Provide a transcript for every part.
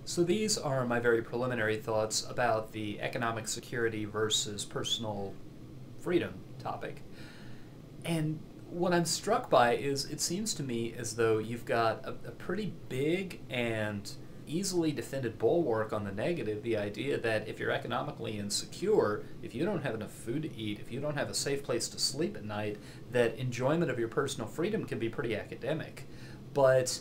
So these are my very preliminary thoughts about the economic security versus personal freedom topic. And what I'm struck by is it seems to me as though you've got a pretty big and easily defended bulwark on the negative, the idea that if you're economically insecure, if you don't have enough food to eat, if you don't have a safe place to sleep at night, that enjoyment of your personal freedom can be pretty academic. But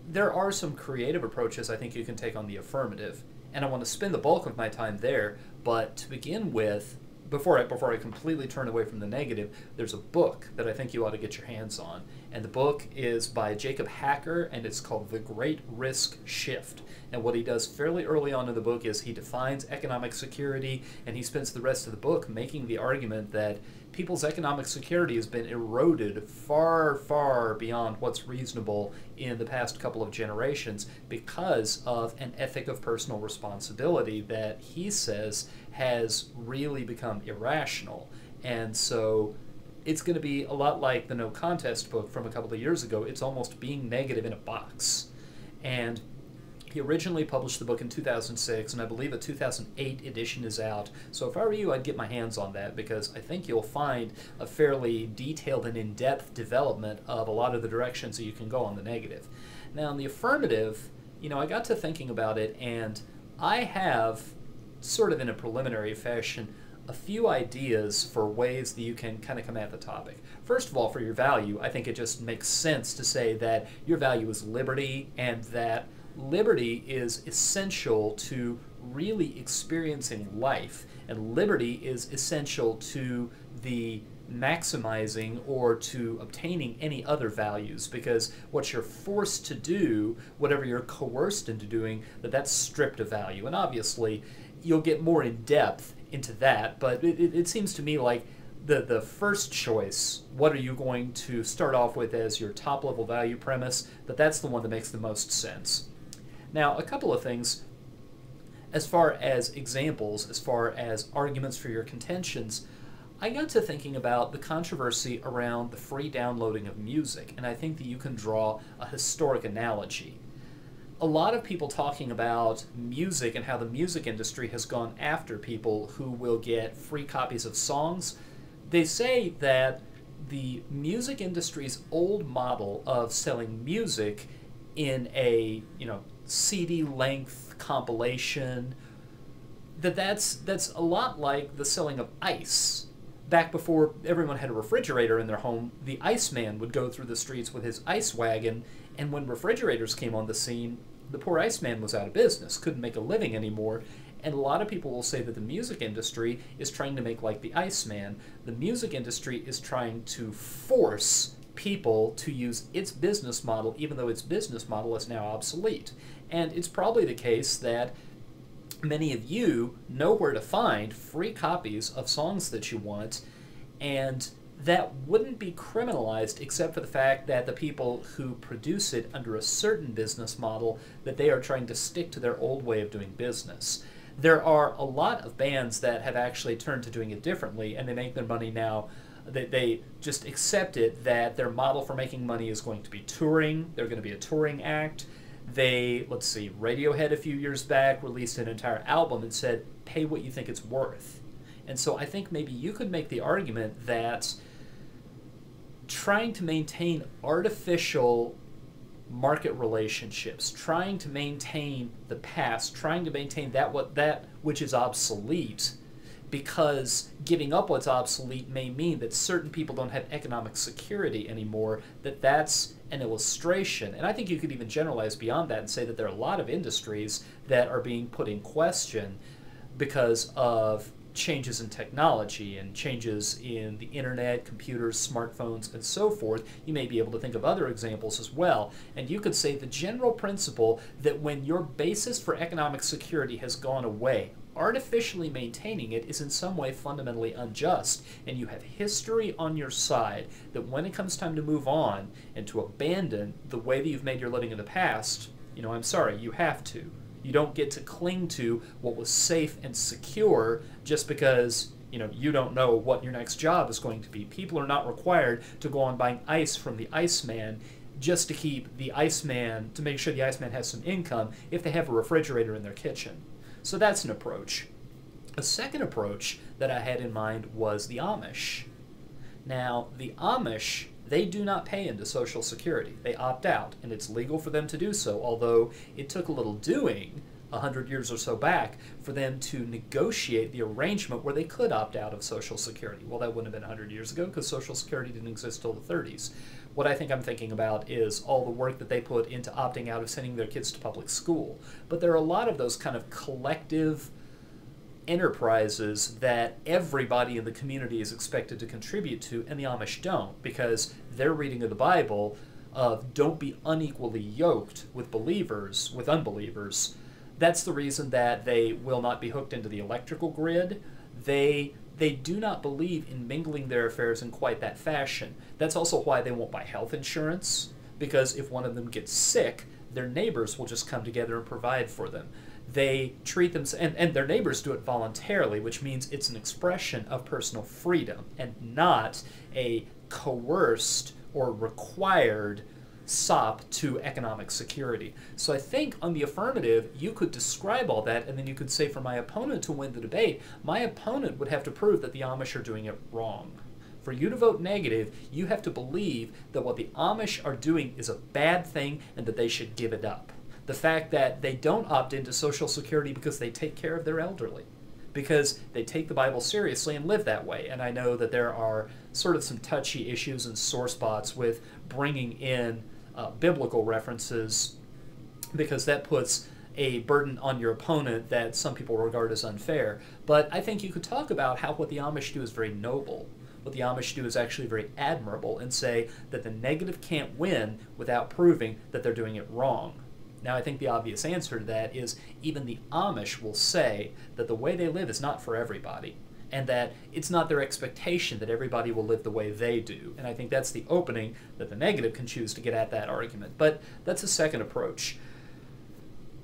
there are some creative approaches I think you can take on the affirmative, and I want to spend the bulk of my time there. But to begin with, before I completely turn away from the negative, there's a book that I think you ought to get your hands on, and the book is by Jacob Hacker, and it's called The Great Risk Shift. And what he does fairly early on in the book is he defines economic security, and he spends the rest of the book making the argument that people's economic security has been eroded far, far beyond what's reasonable in the past couple of generations because of an ethic of personal responsibility that he says has really become irrational. And so it's going to be a lot like the No Contest book from a couple of years ago. It's almost being negative in a box. And he originally published the book in 2006, and I believe a 2008 edition is out. So if I were you, I'd get my hands on that, because I think you'll find a fairly detailed and in-depth development of a lot of the directions that you can go on the negative. Now, in the affirmative, I got to thinking about it, and I have, sort of in a preliminary fashion, a few ideas for ways that you can kind of come at the topic. First of all, for your value, I think it just makes sense to say that your value is liberty, and that liberty is essential to really experiencing life, and liberty is essential to the maximizing or to obtaining any other values, because what you're forced to do, whatever you're coerced into doing, that's stripped of value. And obviously you'll get more in depth into that, but it seems to me like the first choice, what are you going to start off with as your top level value premise, that's the one that makes the most sense. Now, a couple of things as far as examples, as far as arguments for your contentions. I got to thinking about the controversy around the free downloading of music, and I think that you can draw a historic analogy. A lot of people talking about music and how the music industry has gone after people who will get free copies of songs. They say that the music industry's old model of selling music in a CD length compilation, that's a lot like the selling of ice. Back before everyone had a refrigerator in their home, the Iceman would go through the streets with his ice wagon, and when refrigerators came on the scene, the poor Iceman was out of business, couldn't make a living anymore. And a lot of people will say that the music industry is trying to make like the Iceman. The music industry is trying to force people to use its business model, even though its business model is now obsolete. And it's probably the case that many of you know where to find free copies of songs that you want, and that wouldn't be criminalized except for the fact that the people who produce it under a certain business model, that they are trying to stick to their old way of doing business. There are a lot of bands that have actually turned to doing it differently, and they make their money now. They just accept it that their model for making money is going to be touring. They're going to be a touring act. Let's see, Radiohead a few years back released an entire album and said, pay what you think it's worth. And so I think maybe you could make the argument that trying to maintain artificial market relationships, trying to maintain the past, trying to maintain that which is obsolete, because giving up what's obsolete may mean that certain people don't have economic security anymore, that's an illustration. And I think you could even generalize beyond that and say that there are a lot of industries that are being put in question because of changes in technology and changes in the internet, computers, smartphones, and so forth. You may be able to think of other examples as well. And you could say the general principle that when your basis for economic security has gone away, artificially maintaining it is in some way fundamentally unjust, and you have history on your side, that when it comes time to move on and to abandon the way that you've made your living in the past, I'm sorry, you have to. You don't get to cling to what was safe and secure just because you don't know what your next job is going to be. People are not required to go on buying ice from the Iceman just to keep the Iceman, to make sure the Iceman has some income if they have a refrigerator in their kitchen. So that's an approach. A second approach that I had in mind was the Amish. Now, the Amish, they do not pay into Social Security. They opt out, and it's legal for them to do so, although it took a little doing 100 years or so back for them to negotiate the arrangement where they could opt out of Social Security. Well, that wouldn't have been 100 years ago because Social Security didn't exist till the 30s. What I think I'm thinking about is all the work that they put into opting out of sending their kids to public school. But there are a lot of those kind of collective enterprises that everybody in the community is expected to contribute to, and the Amish don't, because their reading of the Bible of don't be unequally yoked with believers, with unbelievers, that's the reason that they will not be hooked into the electrical grid. They do not believe in mingling their affairs in quite that fashion. That's also why they won't buy health insurance, because if one of them gets sick, their neighbors will just come together and provide for them. They treat them, and their neighbors do it voluntarily, which means it's an expression of personal freedom and not a coerced or required sop to economic security. So I think on the affirmative, you could describe all that, and then you could say for my opponent to win the debate, my opponent would have to prove that the Amish are doing it wrong. For you to vote negative, you have to believe that what the Amish are doing is a bad thing and that they should give it up. The fact that they don't opt into Social Security because they take care of their elderly, because they take the Bible seriously and live that way. And I know that there are sort of some touchy issues and sore spots with bringing in biblical references, because that puts a burden on your opponent that some people regard as unfair. But I think you could talk about how what the Amish do is very noble. What the Amish do is actually very admirable, and say that the negative can't win without proving that they're doing it wrong. Now, I think the obvious answer to that is even the Amish will say that the way they live is not for everybody, and that it's not their expectation that everybody will live the way they do. And I think that's the opening that the negative can choose to get at that argument. But that's a second approach.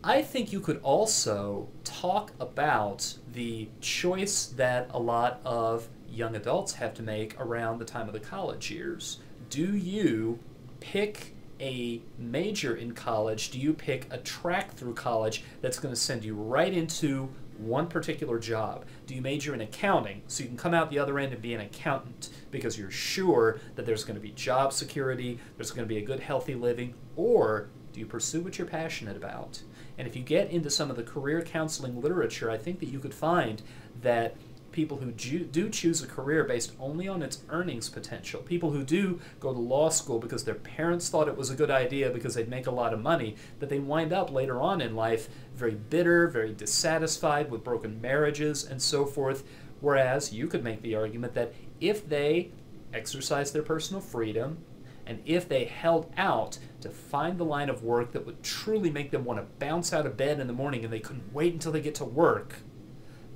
I think you could also talk about the choice that a lot of young adults have to make around the time of the college years. Do you pick a major in college? Do you pick a track through college that's going to send you right into one particular job? Do you major in accounting so you can come out the other end and be an accountant because you're sure that there's going to be job security, there's going to be a good healthy living? Or do you pursue what you're passionate about? And if you get into some of the career counseling literature, I think that you could find that people who do choose a career based only on its earnings potential, people who do go to law school because their parents thought it was a good idea because they'd make a lot of money, that they wind up later on in life very bitter, very dissatisfied with broken marriages and so forth. Whereas you could make the argument that if they exercised their personal freedom, and if they held out to find the line of work that would truly make them want to bounce out of bed in the morning and they couldn't wait until they get to work,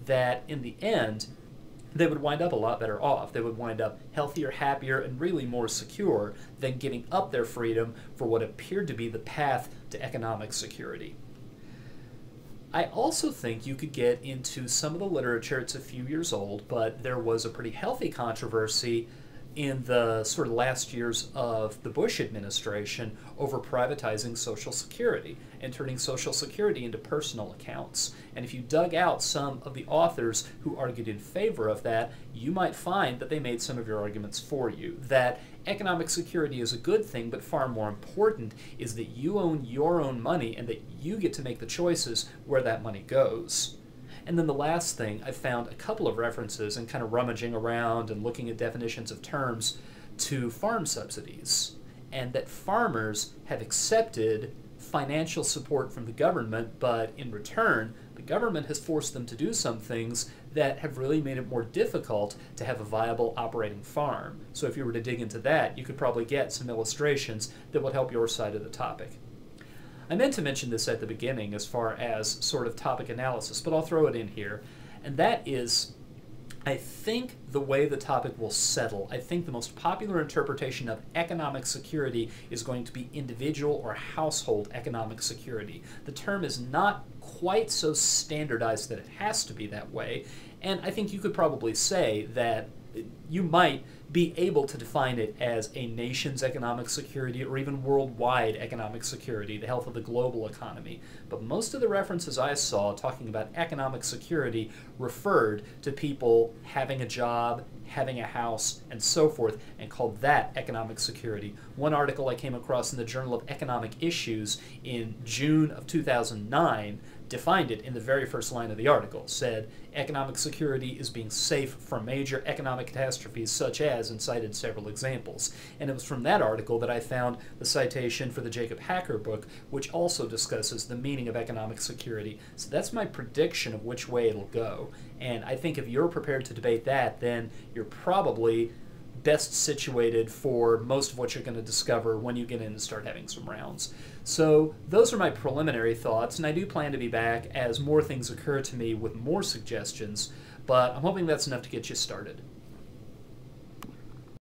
that in the end, they would wind up a lot better off. They would wind up healthier, happier, and really more secure than giving up their freedom for what appeared to be the path to economic security. I also think you could get into some of the literature. It's a few years old, but there was a pretty healthy controversy in the sort of last years of the Bush administration over privatizing Social Security and turning Social Security into personal accounts. And if you dug out some of the authors who argued in favor of that, you might find that they made some of your arguments for you. That economic security is a good thing, but far more important is that you own your own money and that you get to make the choices where that money goes. And then the last thing, I found a couple of references and kind of rummaging around and looking at definitions of terms to farm subsidies, and that farmers have accepted financial support from the government, but in return, the government has forced them to do some things that have really made it more difficult to have a viable operating farm. So if you were to dig into that, you could probably get some illustrations that would help your side of the topic. I meant to mention this at the beginning as far as sort of topic analysis, but I'll throw it in here. And that is, I think the way the topic will settle, I think the most popular interpretation of economic security is going to be individual or household economic security. The term is not quite so standardized that it has to be that way, and I think you could probably say that you might be able to define it as a nation's economic security or even worldwide economic security, the health of the global economy. But most of the references I saw talking about economic security referred to people having a job, having a house, and so forth, and called that economic security. One article I came across in the Journal of Economic Issues in June of 2009 defined it in the very first line of the article, said economic security is being safe from major economic catastrophes such as, and cited several examples. And it was from that article that I found the citation for the Jacob Hacker book, which also discusses the meaning of economic security. So that's my prediction of which way it'll go. And I think if you're prepared to debate that, then you're probably best situated for most of what you're going to discover when you get in and start having some rounds. So those are my preliminary thoughts, and I do plan to be back as more things occur to me with more suggestions, but I'm hoping that's enough to get you started.